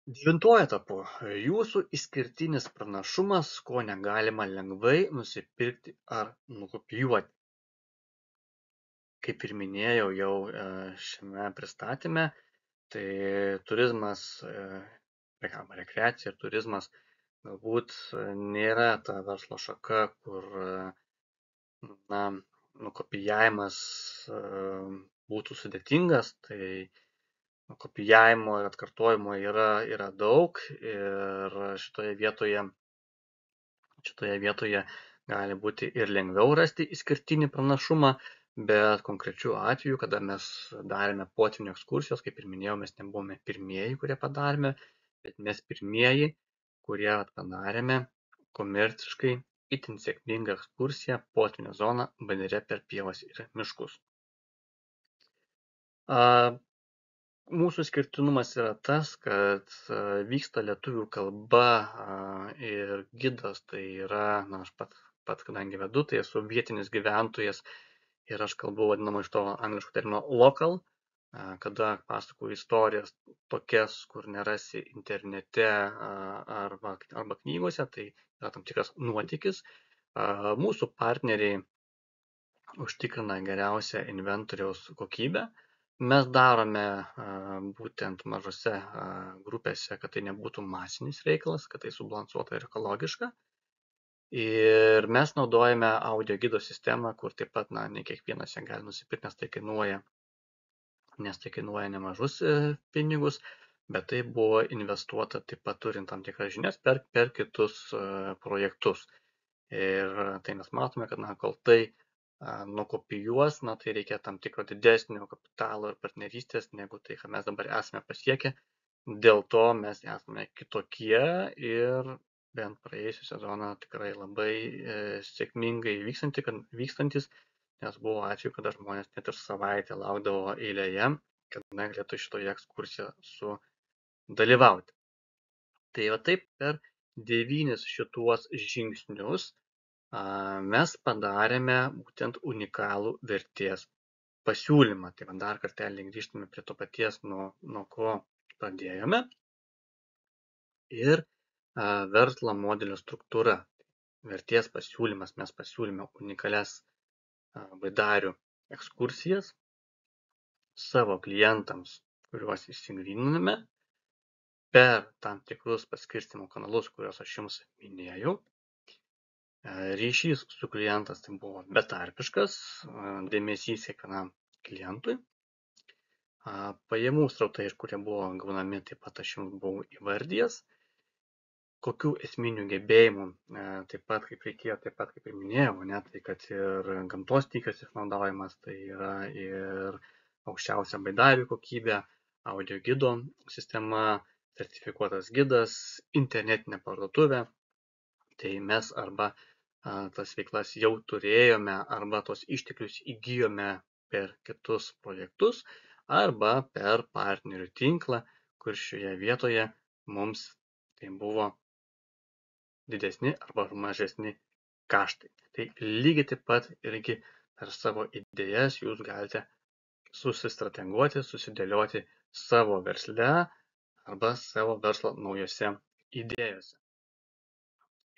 9 etapu. Jūsų išskirtinis pranašumas, ko negalima lengvai nusipirkti ar nukopijuoti. Kaip ir minėjau jau šiame pristatyme, tai turizmas, rekreacija ir turizmas galbūt nėra ta verslo šaka, kur nukopijavimas būtų sudėtingas, tai kopijavimo ir atkartojimo yra daug ir šitoje vietoje gali būti ir lengviau rasti išskirtinį pranašumą, bet konkrečiu atveju, kada mes darėme potvynių ekskursijos, kaip ir minėjau, mes nebuvome pirmieji, kurie padarėme, bet mes pirmieji, kurie padarėme komerciškai itin sėkmingą ekskursiją potvynių zoną Baidare per pievas ir miškus. Mūsų skirtinumas yra tas, kad vyksta lietuvių kalba ir gidas, tai yra, aš pats kadangi vedu, tai esu vietinis gyventojas ir aš kalbu vadinamą iš to angliško termino local, kada pasakoju istorijas tokias, kur nerasi internete arba knygose, tai yra tam tikras nuotykis. Mūsų partneriai užtikrina geriausią inventoriaus kokybę. Mes darome būtent mažose grupėse, kad tai nebūtų masinis reikalas, kad tai subalansuota ir ekologiška. Ir mes naudojame audio gido sistemą, kur taip pat ne kiekvienas ją gali nusipirkti, nes tai kainuoja nemažus pinigus, bet tai buvo investuota taip pat turint tam tikras žinias per kitus projektus. Ir tai mes matome, kad kol tai nukopijuos, tai reikia tam tikro didesnio kapitalo ir partnerystės, negu tai, ką mes dabar esame pasiekę. Dėl to mes esame kitokie ir bent praėjusią sezoną tikrai labai sėkmingai vykstantis, nes buvo atvejų, kada žmonės net ir savaitę laukdavo eilėje, kad galėtų šitoje ekskursijoje sudalyvauti. Tai va taip per 9 šituos žingsnius mes padarėme būtent unikalų vertės pasiūlymą. Tai dar kartelį grįžtame prie to paties, nuo ko pradėjome. Ir verslo modelio struktūra. Vertės pasiūlymas. Mes pasiūlėme unikalias baidarių ekskursijas savo klientams, kuriuos įsigryniname per tam tikrus paskirstymo kanalus, kuriuos aš jums minėjau. Ryšys su klientas tai buvo betarpiškas, dėmesys kiekvienam klientui. Pajamų srautai, kurie buvo gaunami, taip pat aš jums buvau įvardijęs. Kokių esminių gebėjimų, taip pat kaip ir minėjau, tai kad ir gamtos stichijos išnaudojimas, tai yra ir aukščiausia baidarių kokybė, audio gido sistema, sertifikuotas gidas, internetinė parduotuvė. Tai mes arba tas veiklas jau turėjome, arba tos išteklius įgijome per kitus projektus, arba per partnerių tinklą, kur šioje vietoje mums tai buvo didesni arba mažesni kaštai. Tai lygiai taip pat irgi per savo idėjas jūs galite susistrateguoti, susidėlioti savo versle arba savo verslo naujose idėjose.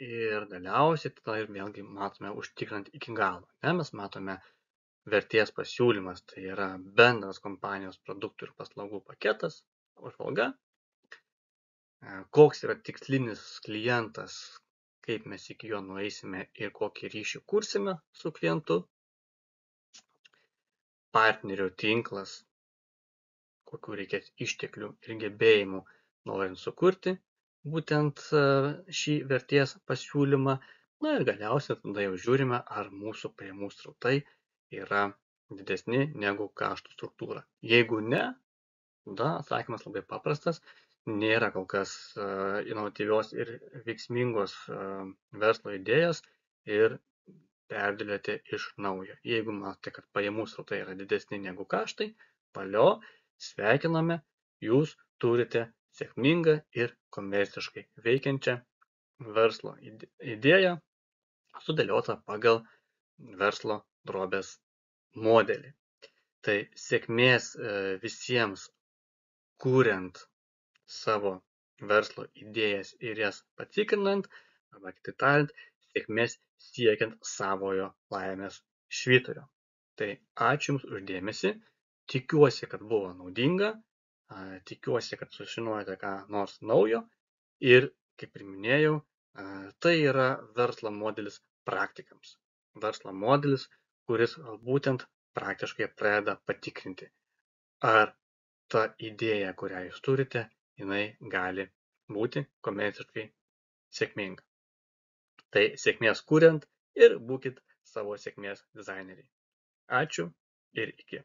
Ir galiausiai tada ir vėlgi matome užtikrinant iki galo. Mes matome vertės pasiūlymas, tai yra bendras kompanijos produktų ir paslaugų paketas, apžvalga, koks yra tikslinis klientas, kaip mes iki jo nueisime ir kokį ryšį kursime su klientu, partnerių tinklas, kokių reikės išteklių ir gebėjimų norint sukurti būtent šį vertės pasiūlymą. Na ir galiausiai tada jau žiūrime, ar mūsų pajamų srautai yra didesni negu kaštų struktūra. Jeigu ne, tada atsakymas labai paprastas, nėra kol kas inovatyvios ir veiksmingos verslo idėjos ir perdėlioti iš naujo. Jeigu matote, kad pajamų srautai yra didesni negu kaštai, valio, sveikiname, jūs turite sėkmingą ir komerciškai veikiančią verslo idėją, sudėliotą pagal verslo drobės modelį. Tai sėkmės visiems kuriant savo verslo idėjas ir jas patikrinant, arba kitaip tariant, sėkmės siekiant savojo laimės švyturio. Tai ačiū Jums už dėmesį, tikiuosi, kad buvo naudinga, tikiuosi, kad sužinojote ką nors naujo ir, kaip ir minėjau, tai yra verslo modelis praktikams. Verslo modelis, kuris būtent praktiškai pradeda patikrinti, ar ta idėja, kurią jūs turite, jinai gali būti komerciškai sėkminga. Tai sėkmės kuriant ir būkit savo sėkmės dizaineriai. Ačiū ir iki.